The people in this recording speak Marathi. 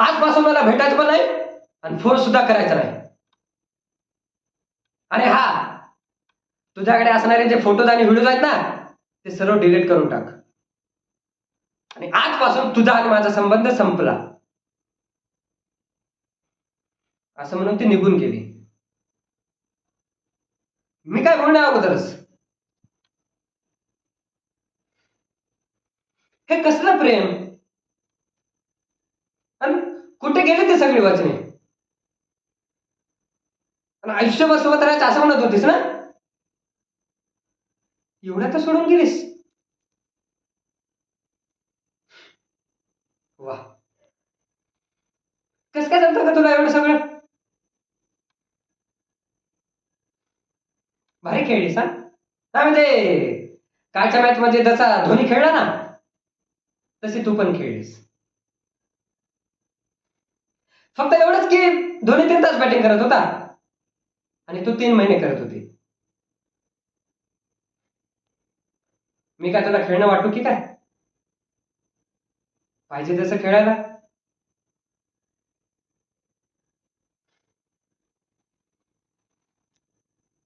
आजपासून मला भेटायचं पण नाही आणि फोन सुद्धा करायचा नाही. आणि हा, तुझ्याकडे असणारे जे फोटोज आणि व्हिडिओज आहेत ना, ते सर्व डिलीट करून टाक. आणि आजपासून तुझा आणि माझा संबंध संपला. असं म्हणून ती निघून गेली. मी काय बोलण्या अगोदरच, हे कसलं प्रेम? आणि कुठे गेले ते सगळी वचने? आणि आयुष्यभर सोबत राहायचं असं म्हणत होतीस ना, एवढ्या तर सोडून गेलीस. वा, कस काय जमतं का तुला एवढं सगळं? भारी खेळलीस हा. नाही म्हणजे कालच्या मॅच मध्ये जसा धोनी खेळला ना, तशी तू पण खेळलीस. फक्त एवढंच की धोनी 3 तास बॅटिंग करत होता आणि तू 3 महिने करत होती. मी काय तुला खेळणं वाटू की काय? पाहिजे तसं खेळायला